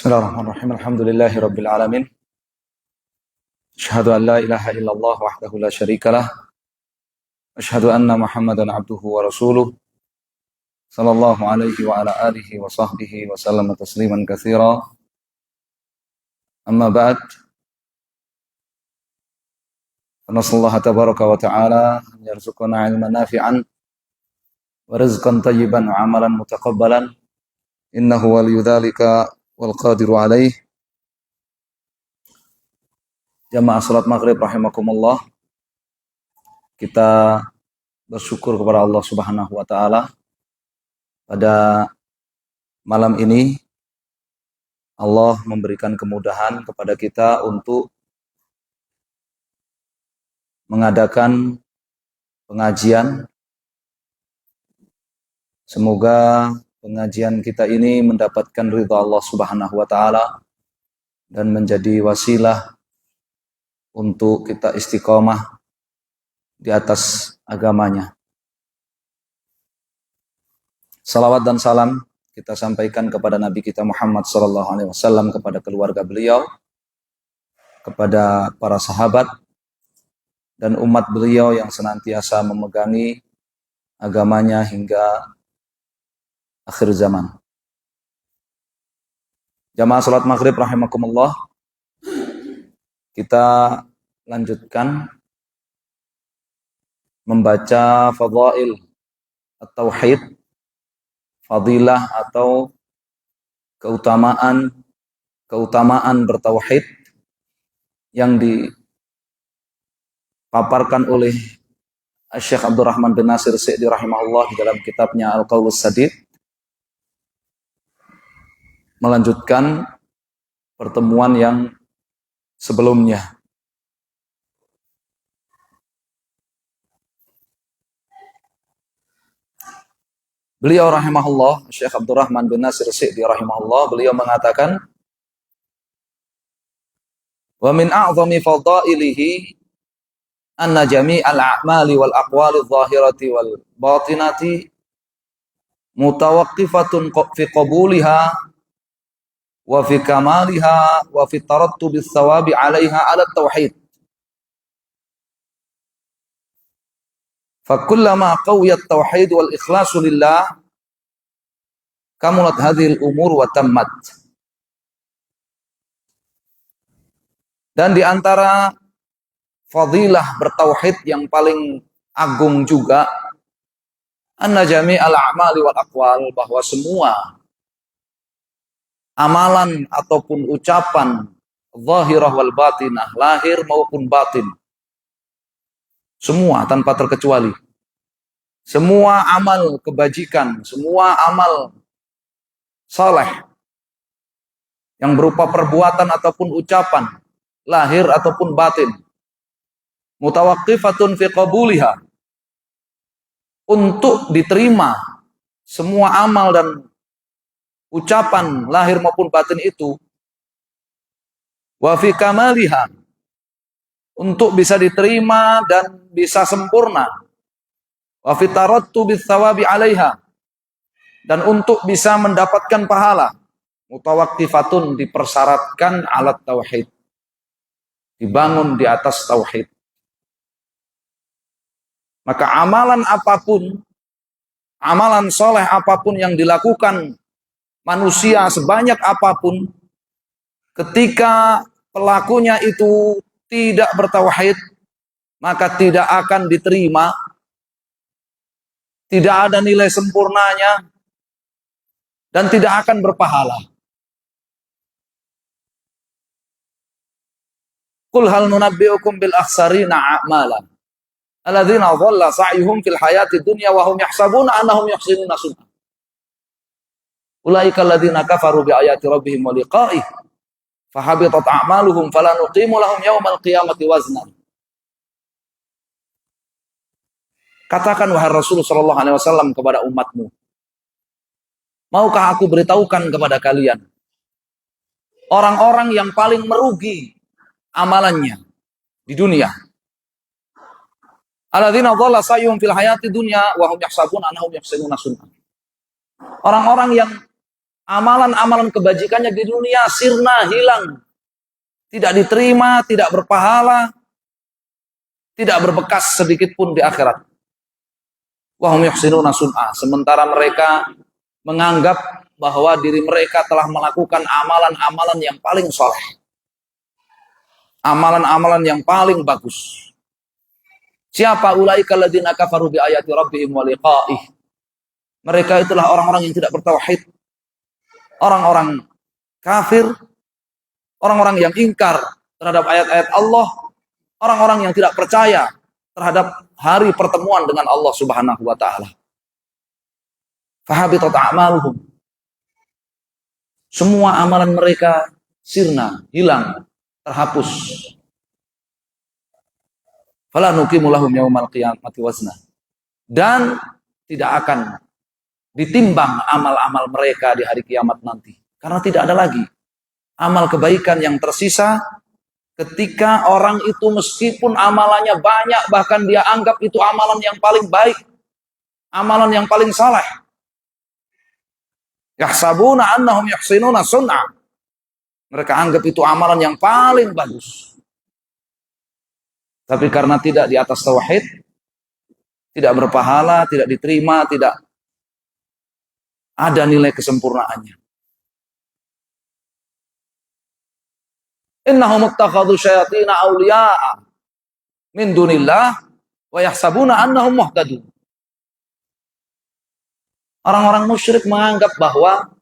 Bismillahirrahmanirrahim. Alhamdulillahi rabbil alamin. Asyhadu an la ilaha illallah wahdahu la syarikalah. Asyhadu anna Muhammadan abduhu wa rasuluh. Sallallahu alaihi wa ala alihi wa sahbihi wa sallam tasliman katsira. Amma ba'd. Nasallahu tabaraka wa ta'ala yarzuqana ilman nafi'an wa rizqan tayyiban wa amalan mutaqabbalan. Innahu waliyudzalika wal qadiru alaih. Jamaah salat maghrib rahimakumullah. Kita bersyukur kepada Allah Subhanahu wa taala pada malam ini Allah memberikan kemudahan kepada kita untuk mengadakan pengajian. Semoga pengajian kita ini mendapatkan ridha Allah Subhanahu wa taala dan menjadi wasilah untuk kita istiqomah di atas agamanya. Salawat dan salam kita sampaikan kepada Nabi kita Muhammad SAW, kepada keluarga beliau, kepada para sahabat, dan umat beliau yang senantiasa memegangi agamanya hingga akhir zaman. Jamaah salat maghrib rahimakumullah, kita lanjutkan membaca fadail at-tauhid, fadilah atau keutamaan bertauhid yang dipaparkan oleh Syekh Abdurrahman bin Nasir Sa'di rahimahullah di dalam kitabnya Al-Qaulus Sadid, melanjutkan pertemuan yang sebelumnya. Beliau rahimahullah, Syekh Abdurrahman bin Nasir Sa'di rahimahullah, beliau mengatakan, wa min a'zami fadailihi anna jami'al a'mali wal aqwali adh-dhahirati wal batinati mutawaqqifatun fi qabuliha wa fi kamaliha wa fi tarattubi thawabi 'alaiha 'ala tauhid. Fa kullama qawiyat tauhid wal ikhlasu lillah kamulat hadhil umur wa tammat. Dan di antara fadilah bertauhid yang paling agung juga anna jami'al a'mali wal aqwal, bahwa semua amalan ataupun ucapan zahirah wal batinah, lahir maupun batin, semua tanpa terkecuali, semua amal kebajikan, semua amal saleh yang berupa perbuatan ataupun ucapan, lahir ataupun batin, mutawaqqifatun fi qabuliha, untuk diterima semua amal dan ucapan lahir maupun batin itu, wa fi kamaliha, untuk bisa diterima dan bisa sempurna, wa fi tarattubis thawabi 'alaiha, dan untuk bisa mendapatkan pahala, mutawaqqifatun, dipersyaratkan alat tauhid, dibangun di atas tauhid. Maka amalan apapun, amalan soleh apapun yang dilakukan manusia sebanyak apapun, ketika pelakunya itu tidak bertauhid, maka tidak akan diterima, tidak ada nilai sempurnanya, dan tidak akan berpahala. Qul hal nunabbi'ukum bil akhsarina a'mala alladzina dhalla sa'yuhum fil hayati dunya wa hum yahsabuna annahum yuhsinuna sun'a. Ulaika alladzina kafaru bi ayati rabbihim wa liqa'ih fahabitat a'maluhum fala nuqimu lahum yaumal qiyamati wazna. Katakan wahai Rasul sallallahu alaihi wasallam kepada umatmu, maukah aku beritahukan kepada kalian orang-orang yang paling merugi amalannya di dunia? Alladzina dhalla sa'yuhum fil hayati dunya wa hum yahsabuna annahum yuhsinuna sun'a. Orang-orang yang amalan-amalan kebajikannya di dunia sirna, hilang, tidak diterima, tidak berpahala, tidak berbekas sedikit pun di akhirat. Wa hum yuhsinuna sun'a, sementara mereka menganggap bahwa diri mereka telah melakukan amalan-amalan yang paling soleh, amalan-amalan yang paling bagus. Siapa ulaika alladzina kafaru bi ayati rabbihim wa liqa'ih? Mereka itulah orang-orang yang tidak bertauhid, orang-orang kafir, orang-orang yang ingkar terhadap ayat-ayat Allah, orang-orang yang tidak percaya terhadap hari pertemuan dengan Allah Subhanahu wa taala. Fahabitat a'maluhum. Semua amalan mereka sirna, hilang, terhapus. Fala nuqimu lahum yaumal qiyamati wazna. Dan tidak akan ditimbang amal-amal mereka di hari kiamat nanti. Karena tidak ada lagi amal kebaikan yang tersisa ketika orang itu meskipun amalannya banyak, bahkan dia anggap itu amalan yang paling baik, amalan yang paling saleh. Yahsabuna annahum yuhsinuna sun'a. Mereka anggap itu amalan yang paling bagus. Tapi karena tidak di atas tauhid, tidak berpahala, tidak diterima, tidak ada nilai kesempurnaannya. Innahum ittakhadhu syayatina awliya'a min dunillah wa yahsabuna annahum muhtadun. Orang-orang musyrik menganggap bahwa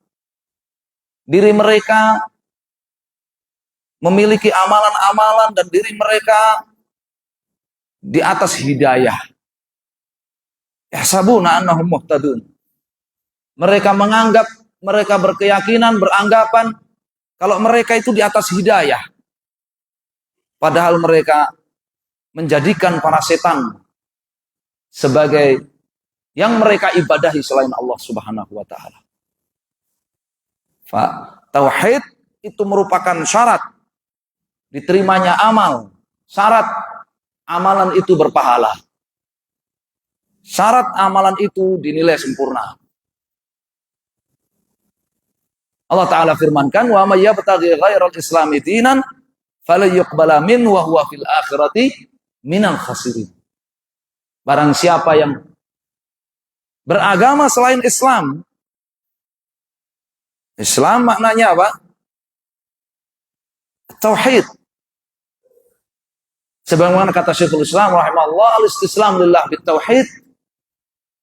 diri mereka memiliki amalan-amalan dan diri mereka di atas hidayah. Yahsabuna annahum muhtadun. Mereka menganggap, mereka berkeyakinan, beranggapan kalau mereka itu di atas hidayah. Padahal mereka menjadikan para setan sebagai yang mereka ibadahi selain Allah Subhanahu wa taala. Tauhid itu merupakan syarat diterimanya amal, syarat amalan itu berpahala. Syarat amalan itu dinilai sempurna. Allah Ta'ala firmankan, wa may yabtaghi ghairal islami dinan falyuqbala minhu wa huwa fil akhirati minal khasirin. Barang siapa yang beragama selain Islam, Islam maknanya apa? Tauhid. Sebagaimana kata Syekhul Islam rahimahullah, al-istislam lillah bitauhid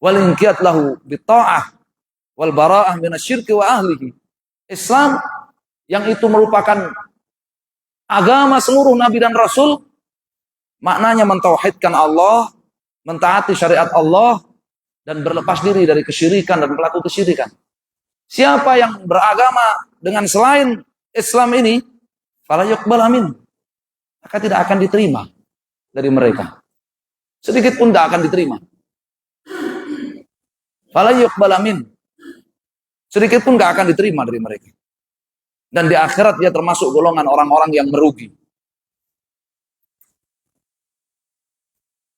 wal inqiyad lahu bitta'ah wal bara'ah minasyirki wa ahlihi. Islam yang itu merupakan agama seluruh nabi dan rasul, maknanya mentauhidkan Allah, mentaati syariat Allah, dan berlepas diri dari kesyirikan dan pelaku kesyirikan. Siapa yang beragama dengan selain Islam ini, fala yuqbal min, maka tidak akan diterima dari mereka. Sedikit pun tidak akan diterima. Fala yuqbal min, sedikit pun tidak akan diterima dari mereka. Dan di akhirat dia termasuk golongan orang-orang yang merugi.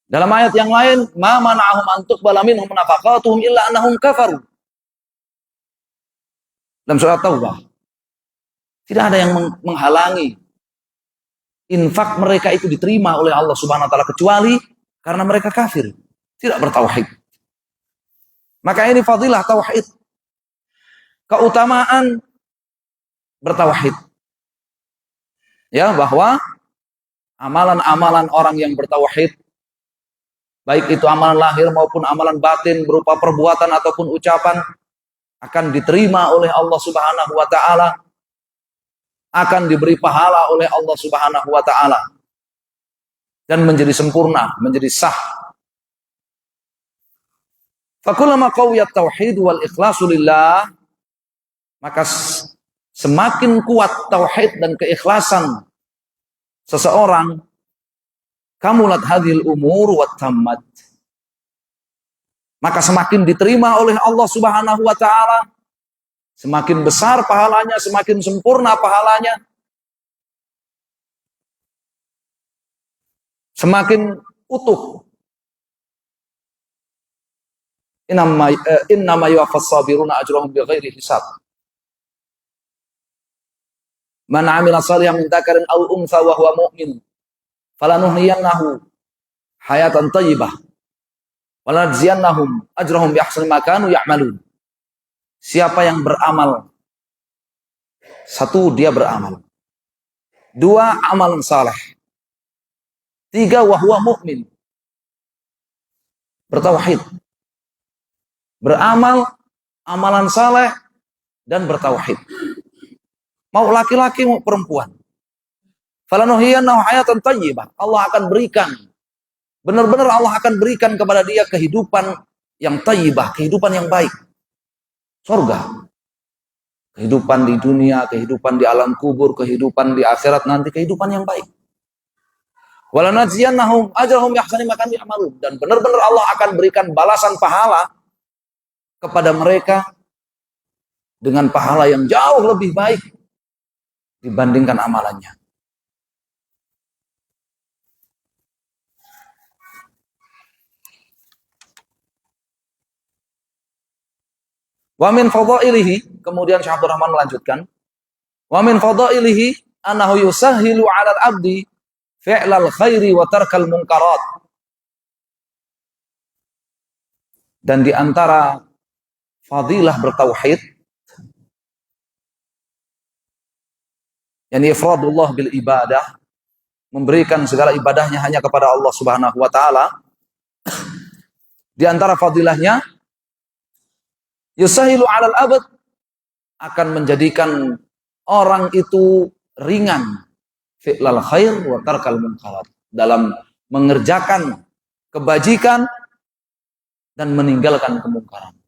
Dalam ayat yang lain, ma mana'ahum an tuqbala minhum nafaqatuhum illa annahum kafaru. Dalam surat Taubah, tidak ada yang menghalangi infak mereka itu diterima oleh Allah Subhanahu wa taala kecuali karena mereka kafir, tidak bertauhid. Maka ini fadilah tauhid. Keutamaan bertauhid. Ya, bahwa amalan-amalan orang yang bertauhid, baik itu amalan lahir maupun amalan batin berupa perbuatan ataupun ucapan, akan diterima oleh Allah Subhanahu wa taala, akan diberi pahala oleh Allah Subhanahu wa taala, dan menjadi sempurna, menjadi sah. Fakullama qawiyat tauhid wal ikhlasu lillah, maka semakin kuat tauhid dan keikhlasan seseorang, kamulat hadhil umur wa tammat, maka semakin diterima oleh Allah Subhanahu wa taala, semakin besar pahalanya, semakin sempurna pahalanya, semakin utuh. Innama yuwaffas sabiruna ajrahum bighairi hisab. Man 'amila shalihan min dzakarin aw untha wa huwa mu'min falanuhyiyannahu hayatan thayyibah wa lanajziyannahum ajrahum bi ahsani ma kanu ya'malun. Siapa yang beramal, satu, dia beramal. Dua, amalan saleh. Tiga, wa huwa mu'min, bertauhid. Beramal, amalan saleh, dan bertauhid. Mau laki-laki mau perempuan. Falanuhyiyannahu hayatan thayyibah. Allah akan berikan, benar-benar Allah akan berikan kepada dia kehidupan yang thayyibah, kehidupan yang baik. Surga. Kehidupan di dunia, kehidupan di alam kubur, kehidupan di akhirat nanti, kehidupan yang baik. Walanajziyannahum ajrahum bi ahsani ma kanu ya'malun. Dan benar-benar Allah akan berikan balasan pahala kepada mereka dengan pahala yang jauh lebih baik dibandingkan amalannya. Wa min fadhailihi, kemudian Syekh Abdul Rahman melanjutkan, wa min fadhailihi annahu yusahhilu 'alal 'abdi fi'lal khairi wa tarkal munkarat. Dan di antara fadilah bertauhid, yakni ifradullah bil ibadah, memberikan segala ibadahnya hanya kepada Allah Subhanahu wa taala. Di antara fadilahnya, yusahilu 'alal 'abd, akan menjadikan orang itu ringan fi'lal khair wa tarkal munkarat, dalam mengerjakan kebajikan dan meninggalkan kemungkaran.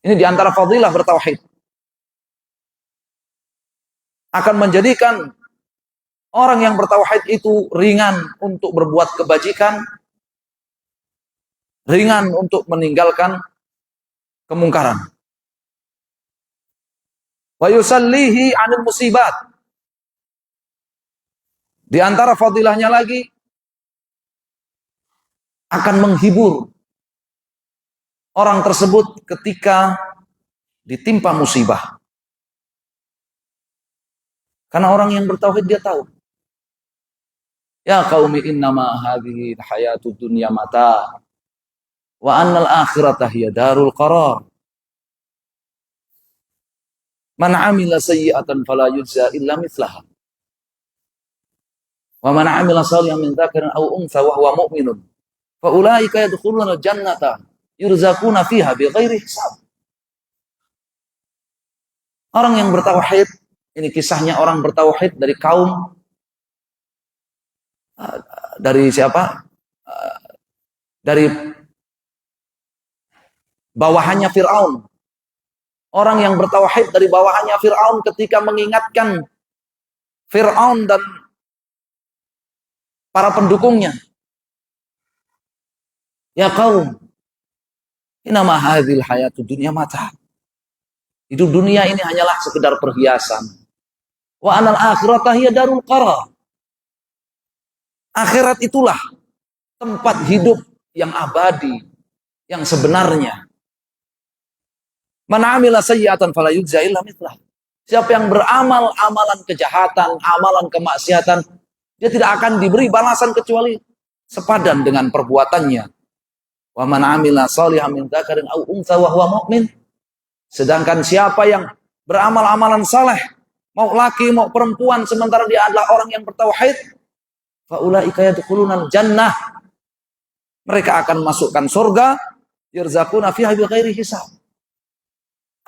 Ini di antara fadilah bertauhid. Akan menjadikan orang yang bertauhid itu ringan untuk berbuat kebajikan, ringan untuk meninggalkan kemungkaran. Wa yusallihi 'anil musibat. Di antara fadilahnya lagi, akan menghibur orang tersebut ketika ditimpa musibah. Karena orang yang bertauhid dia tahu, ya qaumi innama hadhihi hayatud dunya mata wa annal akhirata hiya darul qarar. Man 'amila sayyi'atan fala yujza illa mithlaha. Wa man 'amila shalihan min dzakarin aw untha wa huwa mu'minun fa ulaika yadkhuluna al-jannata yurzaquna fiha bighairi hisab. Orang yang bertauhid, ini kisahnya orang bertauhid dari kaum, dari siapa? Dari bawahannya Fir'aun. Orang yang bertauhid dari bawahannya Fir'aun ketika mengingatkan Fir'aun dan para pendukungnya. Ya kaum, inama hadhil hayatud dunya mata. Hidup dunia ini hanyalah sekedar perhiasan. Wa anal akhirata hiya darul qarar. Akhirat itulah tempat hidup yang abadi, yang sebenarnya. Man 'amila sayyi'atan fala yujza illa mithlah. Siapa yang beramal amalan kejahatan, amalan kemaksiatan, dia tidak akan diberi balasan kecuali sepadan dengan perbuatannya. Wa man 'amila shalihan min dzakarin aw untha wa huwa mu'min. Sedangkan siapa yang beramal amalan saleh, mau laki mau perempuan, sementara dia adalah orang yang bertauhid, fa ulaika yadkhulunal jannah. Mereka akan masukkan surga, yurzaquna fiha bighairi hisab.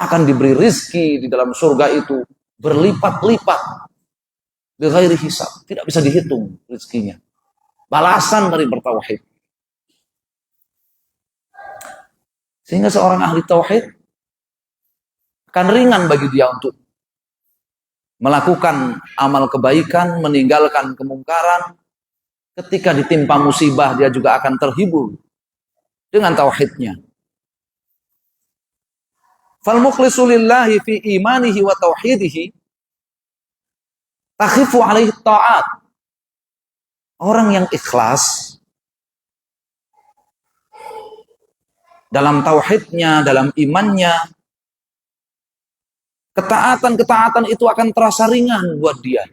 Akan diberi rizki di dalam surga itu berlipat-lipat, bighairi hisab, tidak bisa dihitung rizkinya. Balasan dari bertauhid. Sehingga seorang ahli tauhid akan ringan bagi dia untuk melakukan amal kebaikan, meninggalkan kemungkaran. Ketika ditimpa musibah, dia juga akan terhibur dengan tauhidnya. Fal mukhlisu lillahi fi imanihi wa tauhidihi takhifu alaihi ta'at. Orang yang ikhlas dalam tauhidnya, dalam imannya, Ketaatan-ketaatan itu akan terasa ringan buat dia.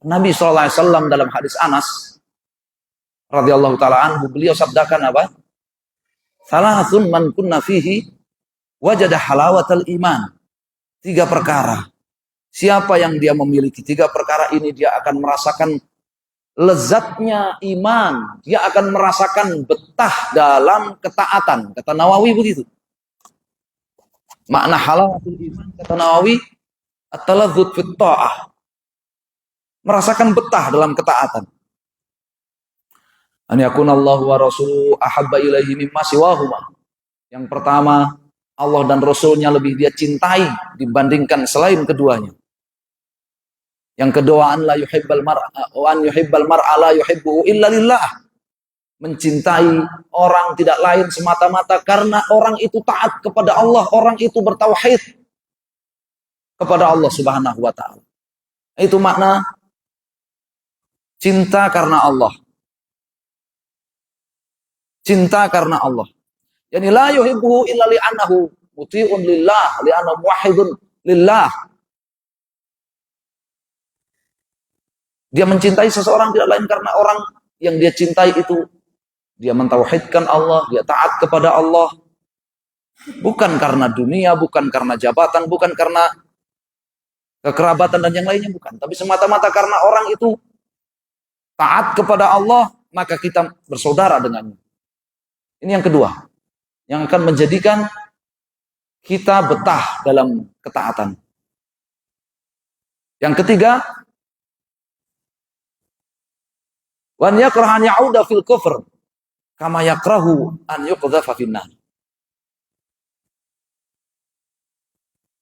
Nabi SAW dalam hadis Anas radhiyallahu taala anhu, beliau sabdakan apa? Salasun man kunna fihi wajada halawatal iman. 3 perkara. Siapa yang dia memiliki 3 perkara ini, dia akan merasakan lezatnya iman. Dia akan merasakan betah dalam ketaatan. Kata Nawawi begitu. Makna halawatul iman, kata Nawawi, at-taladzuz fit ta'ah. Merasakan betah dalam ketaatan. An yakunallahu wa rasuluhu ahabba ilaihi mimma siwahuma. Yang pertama, Allah dan Rasulnya lebih dia cintai dibandingkan selain keduanya. Yang kedua, an yuhibbal mar'a la yuhibbuhu illa lillah. Mencintai orang tidak lain semata-mata karena orang itu taat kepada Allah, orang itu bertauhid kepada Allah Subhanahu wa taala. Itu makna cinta karena Allah. Cinta karena Allah. Yani la yuhibbuhu illa li'annahu muti'un lillah, li'annahu muwahhidun lillah. Dia mencintai seseorang tidak lain karena orang yang dia cintai itu dia mentauhidkan Allah, dia taat kepada Allah. Bukan karena dunia, bukan karena jabatan, bukan karena kekerabatan dan yang lainnya, bukan. Tapi semata-mata karena orang itu taat kepada Allah, maka kita bersaudara dengannya. Ini yang kedua, yang akan menjadikan kita betah dalam ketaatan. Yang ketiga, wan yakrah an ya'uda fil kufr kama yakrahu an yuqdhafa finnar.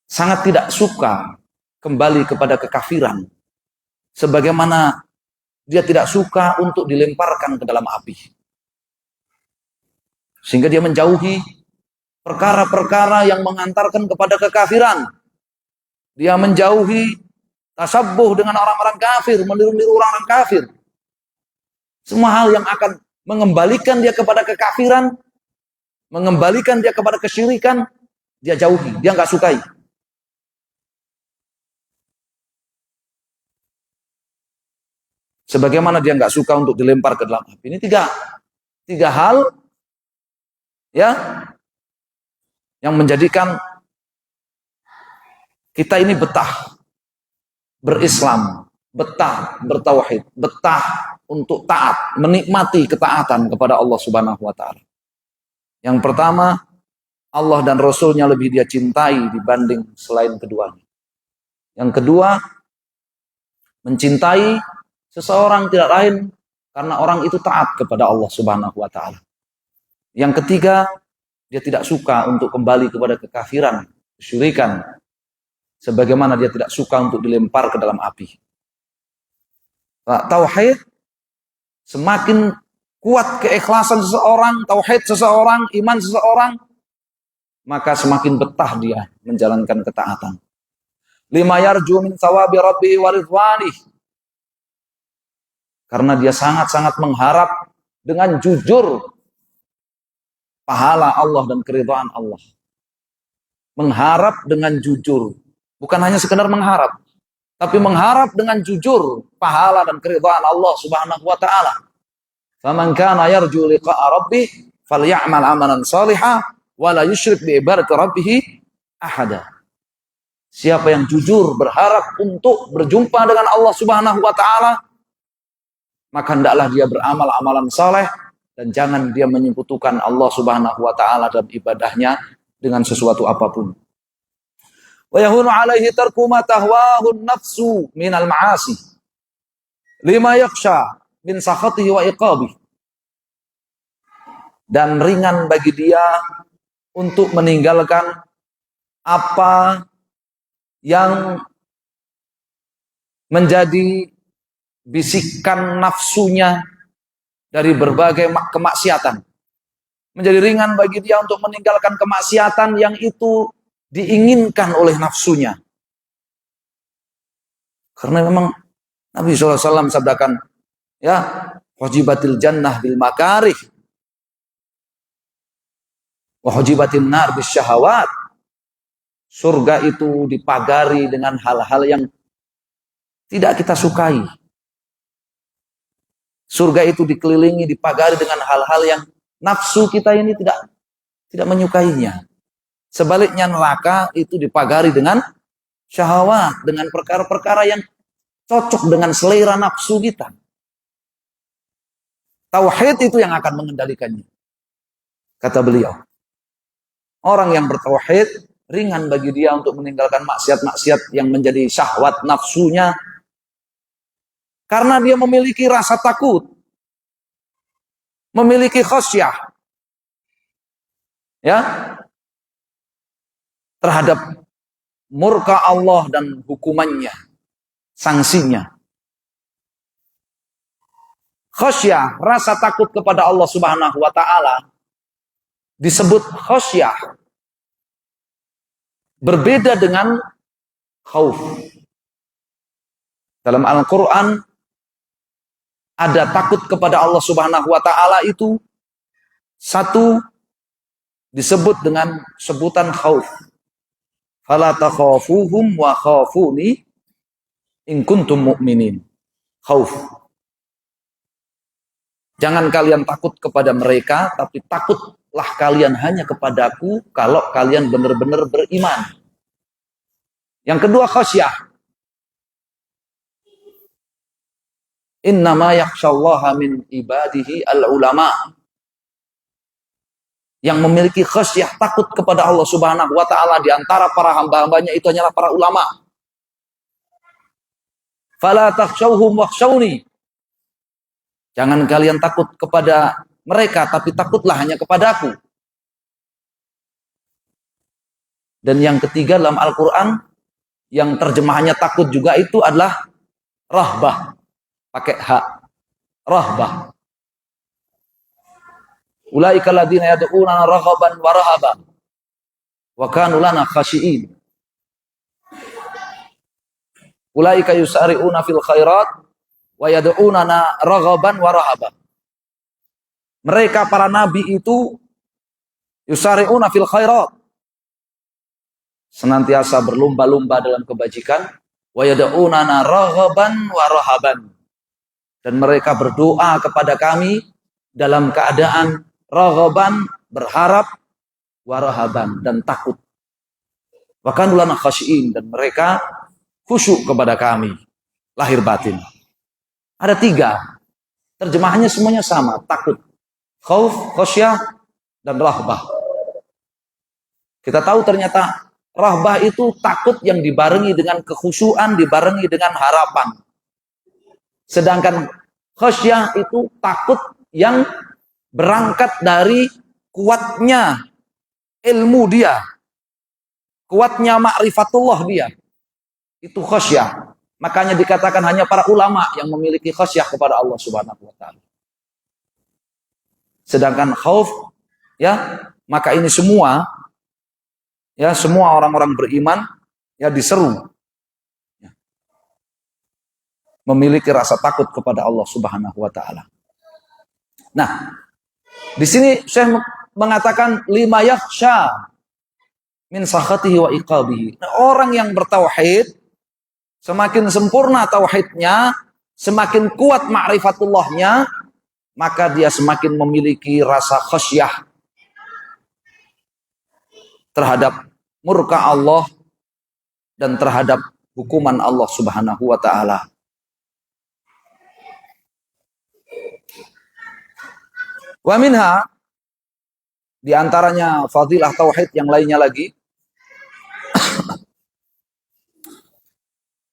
Sangat tidak suka kembali kepada kekafiran, sebagaimana dia tidak suka untuk dilemparkan ke dalam api. Sehingga dia menjauhi perkara-perkara yang mengantarkan kepada kekafiran. Dia menjauhi tasabbuh dengan orang-orang kafir, meniru-niru orang-orang kafir. Semua hal yang akan mengembalikan dia kepada kekafiran, mengembalikan dia kepada kesyirikan, dia jauhi, dia nggak sukai. Sebagaimana dia nggak suka untuk dilempar ke dalam api. Ini tiga hal ya yang menjadikan kita ini betah berislam, betah bertauhid, betah untuk taat, menikmati ketaatan kepada Allah Subhanahu wa taala. Yang pertama, Allah dan Rasulnya lebih dia cintai dibanding selain keduanya. Yang kedua, mencintai seseorang tidak lain karena orang itu taat kepada Allah Subhanahu wa taala. Yang ketiga, dia tidak suka untuk kembali kepada kekafiran, kesyirikan, sebagaimana dia tidak suka untuk dilempar ke dalam api. Tauhid, semakin kuat keikhlasan seseorang, tauhid seseorang, iman seseorang, maka semakin betah dia menjalankan ketaatan. Lima yarju min thawabi rabbihi wa ridwanih. Karena dia sangat-sangat mengharap dengan jujur pahala Allah dan keridhaan Allah. Mengharap dengan jujur. Bukan hanya sekedar mengharap, tapi mengharap dengan jujur pahala dan keridhaan Allah Subhanahu wa taala. Faman kana yarju liqa'a rabbih falyamal amalan shalihan wa la yusyrik bi ibadati rabbih ahada. Siapa yang jujur berharap untuk berjumpa dengan Allah Subhanahu wa taala, maka hendaklah dia beramal amalan saleh dan jangan dia menyekutukan Allah Subhanahu wa taala dalam ibadahnya dengan sesuatu apapun. Wa yahunu alaihi tarku ma tahwahu nafsu minal ma'asi lima yakhsha min sakhatihi wa iqabihi. Dan ringan bagi dia untuk meninggalkan apa yang menjadi bisikan nafsunya dari berbagai kemaksiatan. Menjadi ringan bagi dia untuk meninggalkan kemaksiatan yang itu diinginkan oleh nafsunya. Karena memang Nabi SAW sabdakan, ya, hujibatil jannah bil makarih wa hujibatin nar bis syahawat. Surga itu dipagari dengan hal-hal yang tidak kita sukai. Surga itu dikelilingi, dipagari dengan hal-hal yang nafsu kita ini tidak menyukainya. Sebaliknya neraka itu dipagari dengan syahwat, dengan perkara-perkara yang cocok dengan selera nafsu kita. Tauhid itu yang akan mengendalikannya. Kata beliau, orang yang bertauhid ringan bagi dia untuk meninggalkan maksiat-maksiat yang menjadi syahwat nafsunya, karena dia memiliki rasa takut, memiliki khasyah, ya, terhadap murka Allah dan hukumannya, sanksinya. Khasyah, rasa takut kepada Allah Subhanahu wa taala disebut khasyah. Berbeda dengan khauf. Dalam Al-Qur'an ada takut kepada Allah Subhanahu wa taala itu satu disebut dengan sebutan khauf. Fala takhafuhum wa khafuni in kuntum mu'minin. Khauf. Jangan kalian takut kepada mereka, tapi takutlah kalian hanya kepadaku kalau kalian benar-benar beriman. Yang kedua khasyah. Innama yakhsyallaha min ibadihi al-ulama. Yang memiliki khasyah, takut kepada Allah Subhanahu wa taala di antara para hamba-hambanya itu hanyalah para ulama. Fala takhshawhum wakhshawni. Jangan kalian takut kepada mereka, tapi takutlah hanya kepadaku. Dan yang ketiga dalam Al-Quran, yang terjemahannya takut juga itu adalah rahbah. Pakai hak. Rahbah. Ulaika alladziina yad'uuna raghaban wa rahaban wa kanu lana khashi'in. Ulaika yusari'una fil khairat wa yad'unana raghaban wa rahaban. Mereka para nabi itu yusari'una fil khairat, senantiasa berlomba-lomba dalam kebajikan, wa yad'unana raghaban wa rahaban. Dan mereka berdoa kepada kami dalam keadaan raghaban, berharap, wa rahaban, dan takut. Wa kanu lana khashi'in, dan mereka khusyuk kepada kami, lahir batin. Ada tiga. Terjemahannya semuanya sama. Takut. Khauf, khasyah, dan rahbah. Kita tahu ternyata rahbah itu takut yang dibarengi dengan kekhusyuan, dibarengi dengan harapan. Sedangkan khasyah itu takut yang berangkat dari kuatnya ilmu dia. Kuatnya ma'rifatullah dia. Itu khasyah. Makanya dikatakan hanya para ulama yang memiliki khasyah kepada Allah Subhanahu wa taala. Sedangkan khauf, ya, maka ini semua, ya, semua orang-orang beriman ya diseru ya, memiliki rasa takut kepada Allah Subhanahu wa taala. Nah, di sini Syekh mengatakan lima yakhsha min sakhatihi wa iqabihi. Nah, orang yang bertauhid, semakin sempurna tauhidnya, semakin kuat ma'rifatullahnya, maka dia semakin memiliki rasa khasyah terhadap murka Allah dan terhadap hukuman Allah Subhanahu wa taala. Wa minha, di antaranya fadilah tauhid yang lainnya lagi,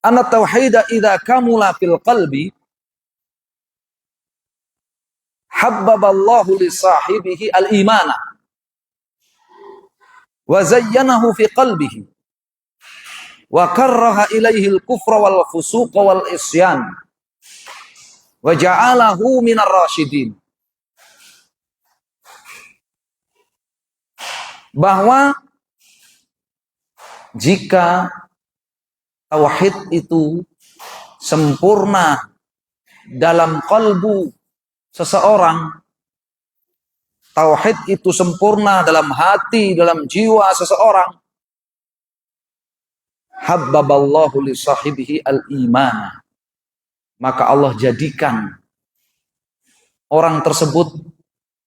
anna tauhida idza kamula fil qalbi habbaballahu li sahibihi al-imana wa zayyanahu fi qalbihi wa karraha ilaihi al-kufra wal fusuqa wal isyan wa ja'alahu minar rasyidin. Bahwa jika tauhid itu sempurna dalam kalbu seseorang, tauhid itu sempurna dalam hati, dalam jiwa seseorang, habbaballahu li sahibihi al-iman. Maka Allah jadikan orang tersebut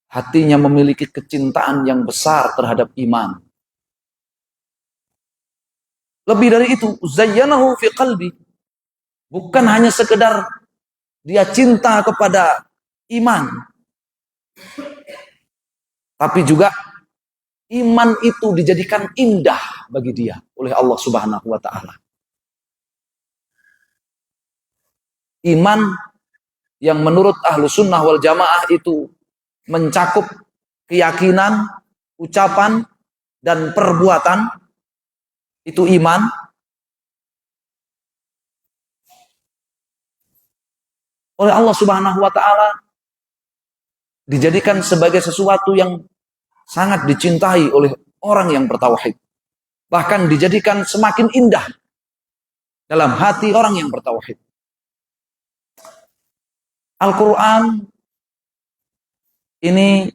hatinya memiliki kecintaan yang besar terhadap iman. Lebih dari itu, zayyanahu fi qalbi. Bukan hanya sekedar dia cinta kepada iman, tapi juga iman itu dijadikan indah bagi dia oleh Allah Subhanahu wa taala. Iman yang menurut ahlu sunnah wal jamaah itu mencakup keyakinan, ucapan, dan perbuatan. Itu iman. Oleh Allah Subhanahu wa taala dijadikan sebagai sesuatu yang sangat dicintai oleh orang yang bertauhid. Bahkan dijadikan semakin indah dalam hati orang yang bertauhid. Al-Quran ini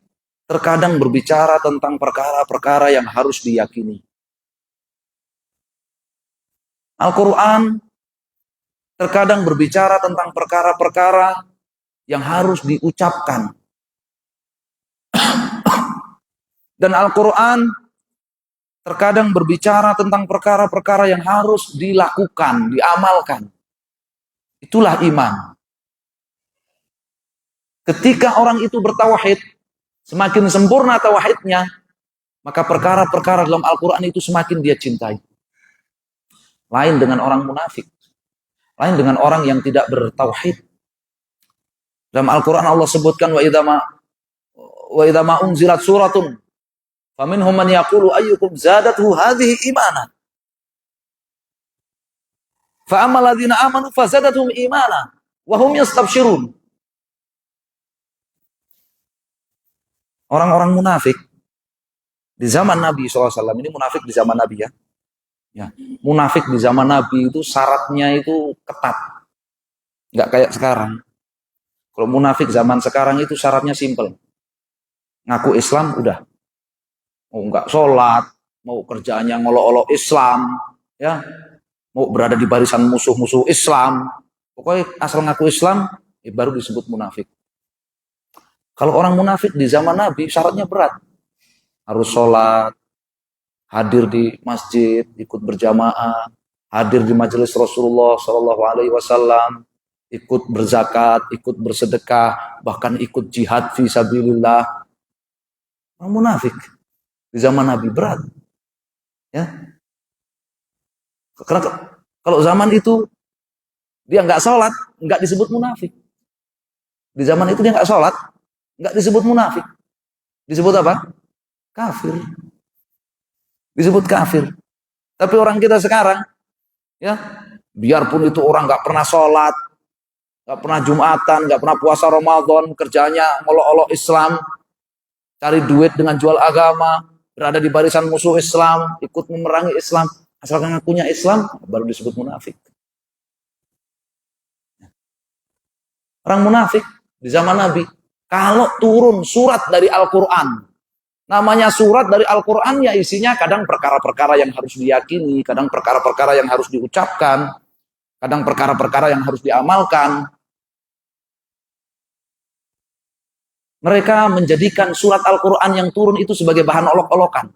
terkadang berbicara tentang perkara-perkara yang harus diyakini. Al-Quran terkadang berbicara tentang perkara-perkara yang harus diucapkan. Dan Al-Quran terkadang berbicara tentang perkara-perkara yang harus dilakukan, diamalkan. Itulah iman. Ketika orang itu bertauhid, semakin sempurna tauhidnya, maka perkara-perkara dalam Al-Quran itu semakin dia cintai. Lain dengan orang munafik. Lain dengan orang yang tidak bertauhid. Dalam Al-Quran Allah sebutkan wa idza ma unzilat suratun faminhum man yaqulu ayyukum zadathu hadhihi imana. Fa ammal ladzina amanu fazadathum imana wa hum yastabshirun. Orang-orang munafik di zaman Nabi SAW, ini munafik di zaman Nabi ya. Ya, munafik di zaman Nabi itu syaratnya itu ketat. Nggak kayak sekarang. Kalau munafik zaman sekarang itu syaratnya simpel. Ngaku Islam udah. Mau nggak sholat, mau kerjaannya ngolok-olok Islam, ya, mau berada di barisan musuh-musuh Islam. Pokoknya asal ngaku Islam, baru disebut munafik. Kalau orang munafik di zaman Nabi syaratnya berat. Harus sholat, hadir di masjid, ikut berjamaah, hadir di majelis Rasulullah SAW, ikut berzakat, ikut bersedekah, bahkan ikut jihad fi sabilillah. Orang munafik di zaman Nabi berat. Ya. Karena kalau zaman itu dia nggak sholat, nggak disebut munafik. Di zaman itu dia nggak sholat, nggak disebut munafik. Disebut apa? Kafir. Disebut kafir. Tapi orang kita sekarang, ya, biarpun itu orang nggak pernah sholat, nggak pernah Jumatan, nggak pernah puasa Ramadan, kerjanya ngolok-olok Islam, cari duit dengan jual agama, berada di barisan musuh Islam, ikut memerangi Islam, asalkan ngakunya Islam, baru disebut munafik. Orang munafik di zaman Nabi, kalau turun surat dari Al-Quran, namanya surat dari Al-Quran ya isinya kadang perkara-perkara yang harus diyakini, kadang perkara-perkara yang harus diucapkan, kadang perkara-perkara yang harus diamalkan. Mereka menjadikan surat Al-Quran yang turun itu sebagai bahan olok-olokan.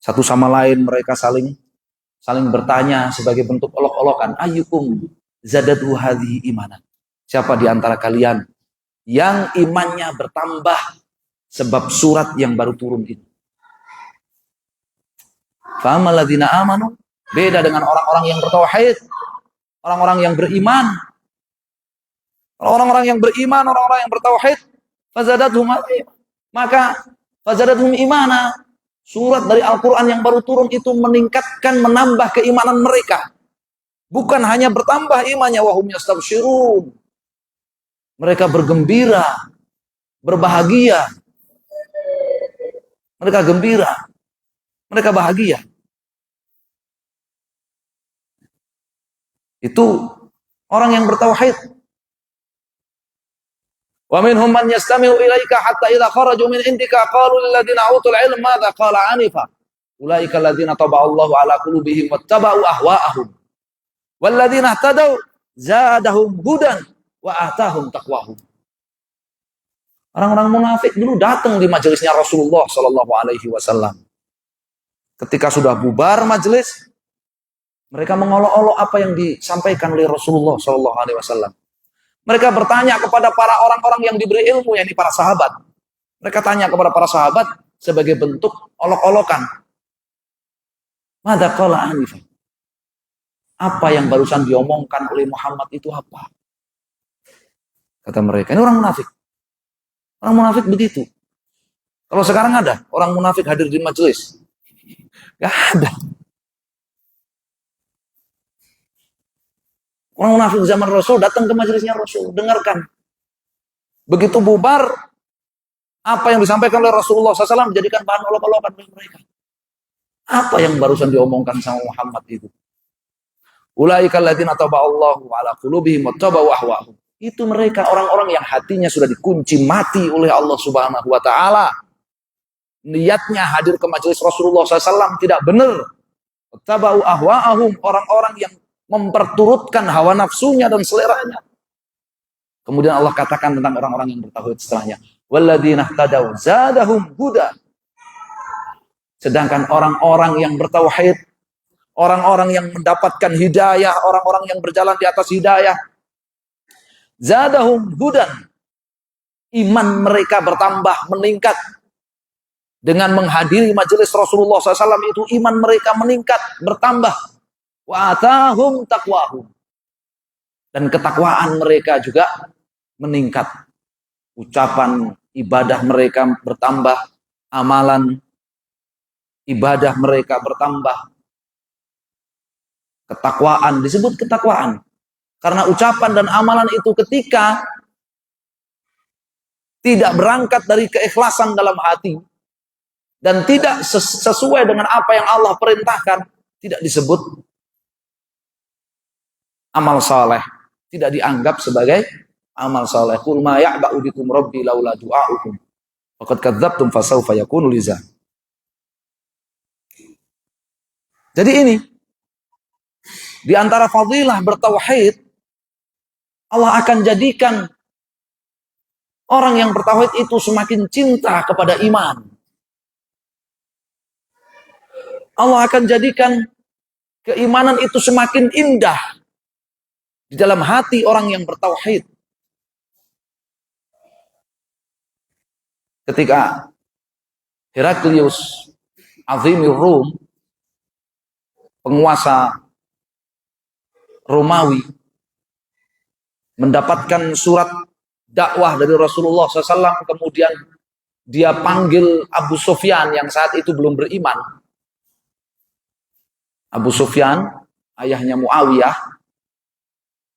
Satu sama lain mereka saling bertanya sebagai bentuk olok-olokan. Ayyukum zadatu hadhihi imanan. Siapa di antara kalian yang imannya bertambah sebab surat yang baru turun ini. Fa'amal ladzina amanu, beda dengan orang-orang yang bertauhid, orang-orang yang beriman. Orang-orang yang beriman, orang-orang yang bertauhid, fazadathum maka fazadathum imana. Surat dari Al-Quran yang baru turun itu meningkatkan, menambah keimanan mereka. Bukan hanya bertambah imannya, wahum yastabshirun. Mereka bergembira, berbahagia. Mereka gembira, mereka bahagia. Itu orang yang bertauhid. Wa minhum man yastami'u ilaika hatta idza kharaju min indika qalu lil ladzina utul ilma madza qala anifa. Ulaika alladzina taba'allahu ala qulubihim wattaba'u ahwa'ahum. Walladzina ihtadaw zadahum hudan wa atahum taqwahum. Orang-orang munafik dulu datang di majelisnya Rasulullah Sallallahu Alaihi Wasallam. Ketika sudah bubar majelis, mereka mengolok-olok apa yang disampaikan oleh Rasulullah Sallallahu Alaihi Wasallam. Mereka bertanya kepada para orang-orang yang diberi ilmu, yakni para sahabat. Mereka tanya kepada para sahabat sebagai bentuk olok-olokan. Madza qala anifan? Apa yang barusan diomongkan oleh Muhammad itu apa? Kata mereka, ini orang munafik. Orang munafik begitu. Kalau sekarang ada orang munafik hadir di majelis? Gak ada. Orang munafik zaman Rasul datang ke majelisnya Rasul, dengarkan. Begitu bubar, apa yang disampaikan oleh Rasulullah SAW menjadikan bahan olok-olokan oleh mereka. Apa yang barusan diomongkan sama Muhammad itu? Ulaika alladzina taba'allahu ala qulubihim wattaba'u ahwa'ahum. Itu mereka orang-orang yang hatinya sudah dikunci mati oleh Allah Subhanahu wa taala. Niatnya hadir ke majelis Rasulullah SAW tidak benar. Wattaba'u ahwa'ahum, orang-orang yang memperturutkan hawa nafsunya dan seleranya. Kemudian Allah katakan tentang orang-orang yang bertauhid setelahnya, walladzina ihtadaw zadahum huda. Sedangkan orang-orang yang bertauhid, orang-orang yang mendapatkan hidayah, orang-orang yang berjalan di atas hidayah, zadahum hudan, iman mereka bertambah, meningkat. Dengan menghadiri majelis Rasulullah SAW itu iman mereka meningkat, bertambah. Wa atahum taqwahum, dan ketakwaan mereka juga meningkat. Ucapan ibadah mereka bertambah, amalan ibadah mereka bertambah. Ketakwaan, disebut ketakwaan karena ucapan dan amalan itu ketika tidak berangkat dari keikhlasan dalam hati dan tidak sesuai dengan apa yang Allah perintahkan, tidak disebut amal saleh, tidak dianggap sebagai amal saleh. Qul ma ya'ba'u bikum rabbi laula du'aukum faqad kadzdzabtum fasawfa yakunu liza. Jadi ini di antara fadilah bertauhid, Allah akan jadikan orang yang bertauhid itu semakin cinta kepada iman. Allah akan jadikan keimanan itu semakin indah di dalam hati orang yang bertauhid. Ketika Heraklius Azimir Rum, penguasa Romawi, mendapatkan surat dakwah dari Rasulullah SAW, kemudian dia panggil Abu Sufyan yang saat itu belum beriman. Abu Sufyan, ayahnya Muawiyah,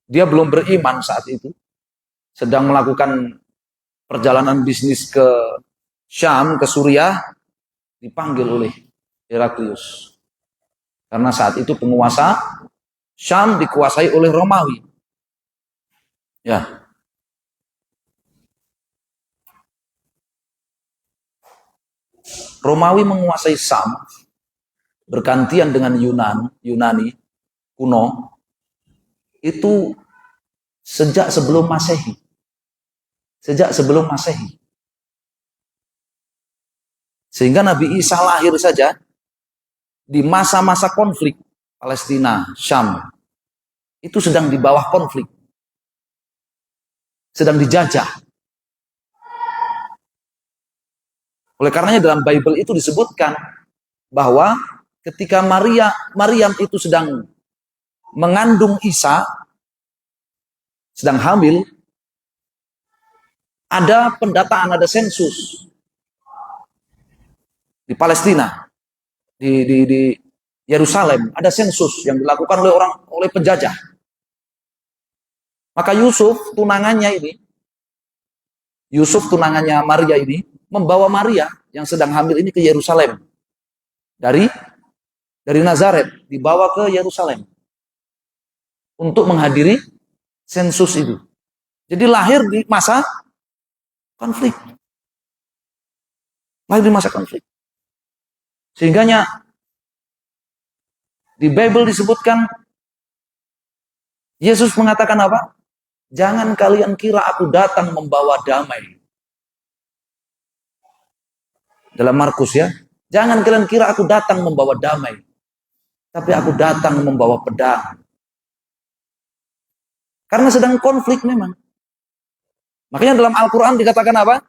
dia belum beriman saat itu, sedang melakukan perjalanan bisnis ke Syam, ke Suriah, dipanggil oleh Heraklius. Karena saat itu penguasa Syam dikuasai oleh Romawi. Ya. Romawi menguasai Syam bergantian dengan Yunani kuno itu sejak sebelum Masehi. Sejak sebelum Masehi. Sehingga Nabi Isa lahir saja di masa-masa konflik Palestina, Syam. Itu sedang di bawah konflik. Sedang dijajah. Oleh karenanya dalam Bible itu disebutkan bahwa ketika Maryam itu sedang mengandung Isa, sedang hamil, ada pendataan, ada sensus di Palestina, di Yerusalem, ada sensus yang dilakukan oleh penjajah. Maka Yusuf tunangannya Maria ini membawa Maria yang sedang hamil ini ke Yerusalem. Dari Nazaret dibawa ke Yerusalem untuk menghadiri sensus itu. Jadi lahir di masa konflik. Lahir di masa konflik. Sehingganya Di Bible disebutkan, Yesus mengatakan apa? Jangan kalian kira aku datang membawa damai. Dalam Markus ya. Jangan kalian kira aku datang membawa damai. Tapi aku datang membawa pedang. Karena sedang konflik memang. Makanya dalam Al-Quran dikatakan apa?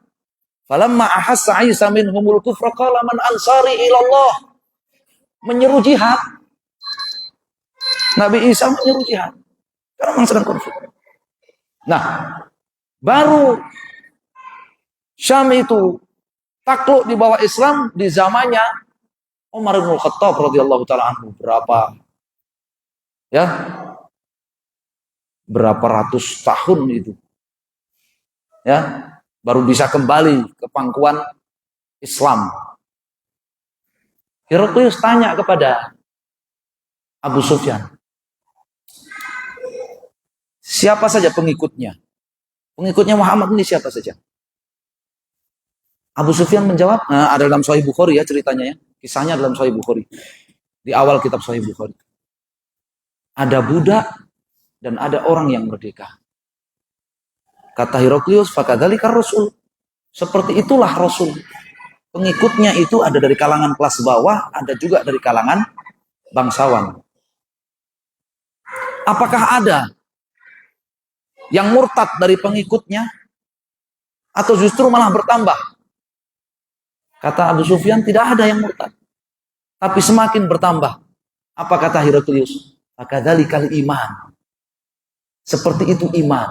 Falamma ahassa Isa minhumul kufra qala man ansari ilallah. Menyeru jihad. Nabi Isa menyeru jihad. Karena memang sedang konflik. Nah, baru Syam itu takluk di bawah Islam di zamannya Umar bin Khattab radhiyallahu taala anhu. Berapa ratus tahun itu. Ya, baru bisa kembali ke pangkuan Islam. Heraklius tanya kepada Abu Sufyan, siapa saja pengikutnya? Pengikutnya Muhammad ini siapa saja? Abu Sufyan menjawab, ada dalam Sahih Bukhari ya ceritanya ya. Kisahnya dalam Sahih Bukhari. Di awal kitab Sahih Bukhari. Ada budak dan ada orang yang merdeka. Kata Heraklius, fakadzalika Rasul. Seperti itulah Rasul. Pengikutnya itu ada dari kalangan kelas bawah, ada juga dari kalangan bangsawan. Apakah ada yang murtad dari pengikutnya? Atau justru malah bertambah? Kata Abu Sufyan, tidak ada yang murtad. Tapi semakin bertambah. Apa kata Heraklius? Fakadzalikal iman. Seperti itu iman.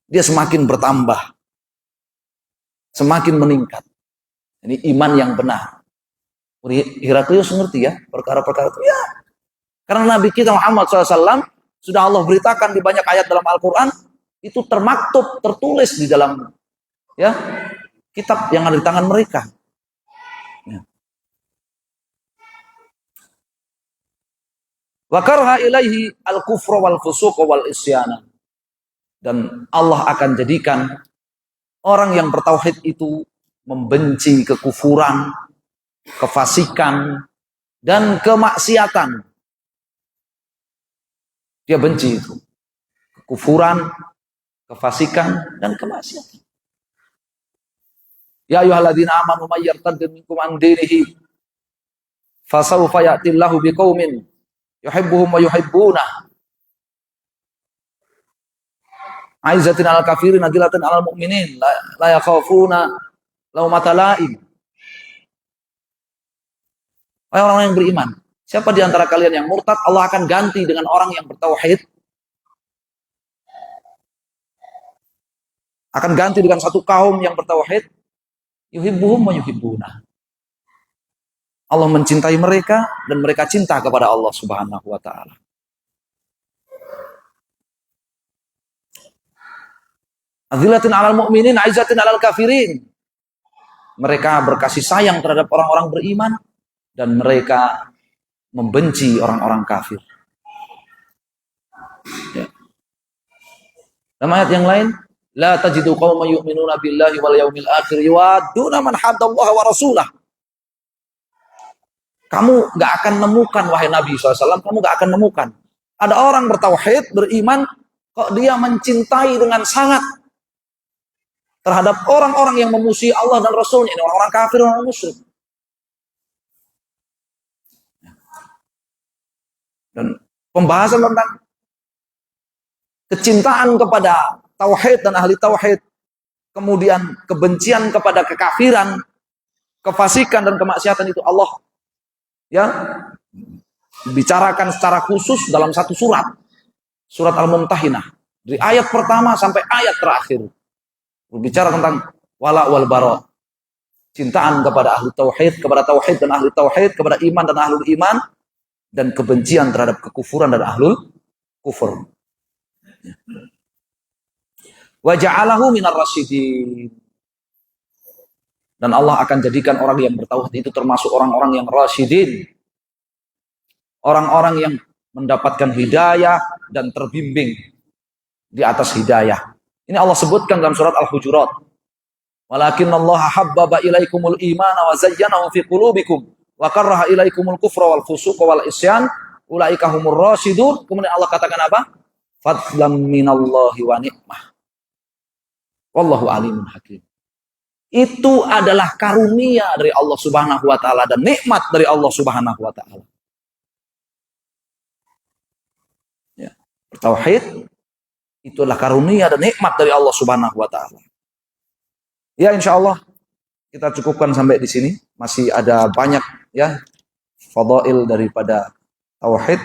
Dia semakin bertambah. Semakin meningkat. Ini iman yang benar. Heraklius ngerti ya perkara-perkara itu. Ya. Karena Nabi kita Muhammad SAW sudah Allah beritakan di banyak ayat dalam Al-Quran. Itu termaktub, tertulis di dalam ya kitab yang ada di tangan mereka. Ya. Wa karha ilaihi al-kufra wal fusuq wal isyana. Dan Allah akan jadikan orang yang bertauhid itu membenci kekufuran, kefasikan, dan kemaksiatan. Dia benci itu. Kekufuran, kefasikan, dan kemaksiatan. Ya ayyuhalladzina amanu may yartadda minkum an dinihi fasawfa ya'tillahu biqaumin yuhibbuhum wa yuhibbunah. Aizatin 'alal kafirin adillatin 'alal mu'minin la yakhafuna laumata la'im. Orang-orang yang beriman, siapa di antara kalian yang murtad, Allah akan ganti dengan orang yang bertauhid. Akan ganti dengan satu kaum yang bertauhid. Yuhibbuhum wa yuhibbunah. Allah mencintai mereka dan mereka cinta kepada Allah Subhanahu wa taala. Adzillatin 'alal mu'minin, 'izzatin 'alal kafirin. Mereka berkasih sayang terhadap orang-orang beriman dan mereka membenci orang-orang kafir. Ya. Dalam ayat yang lain, la tajidu qauman yu'minuna billahi wal yaumil akhir yuwadduna man haddallaha wa rasulah. Kamu gak akan nemukan, wahai Nabi SAW, kamu gak akan nemukan. Ada orang bertauhid, beriman, kok dia mencintai dengan sangat terhadap orang-orang yang memusuhi Allah dan Rasulnya. Ini orang-orang kafir, orang musyrik. Dan pembahasan tentang kecintaan kepada tauhid dan ahli tauhid, kemudian kebencian kepada kekafiran, kefasikan dan kemaksiatan itu Allah ya bicarakan secara khusus dalam satu surat Al-Mumtahinah, dari ayat pertama sampai ayat terakhir berbicara tentang wala wal bara, cintaan kepada ahli tauhid, kepada tauhid dan ahli tauhid, kepada iman dan ahlul iman, dan kebencian terhadap kekufuran dan ahlul kufur. Wa ja'alahu minar rasyidin. Dan Allah akan jadikan orang yang bertauhid itu termasuk orang-orang yang rasyidin. Orang-orang yang mendapatkan hidayah dan terbimbing di atas hidayah. Ini Allah sebutkan dalam surat Al-Hujurat. Walakinnallaha habbaba ilaikumul imana wa zayyanahu fi qulubikum wa karaha ilaikumul kufra wal fusuqa wal isyan ulaika humur rasyidun. Kemudian Allah katakan apa? Fadlan minallahi wa ni'mah. Wallahu alimun hakim. Itu adalah karunia dari Allah Subhanahu wa taala dan nikmat dari Allah Subhanahu wa taala. Ya. Tauhid itu adalah karunia dan nikmat dari Allah Subhanahu wa taala. Ya, insyaallah kita cukupkan sampai di sini. Masih ada banyak ya fadail daripada tauhid.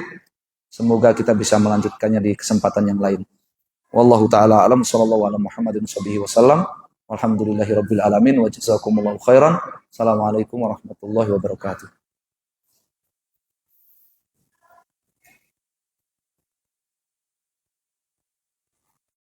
Semoga kita bisa melanjutkannya di kesempatan yang lain. Wallahu taala alam, sallallahu ala Muhammadin wasallam. Walhamdulillahirabbil alamin wa jazakumullahu khairan. Assalamualaikum warahmatullahi wabarakatuh.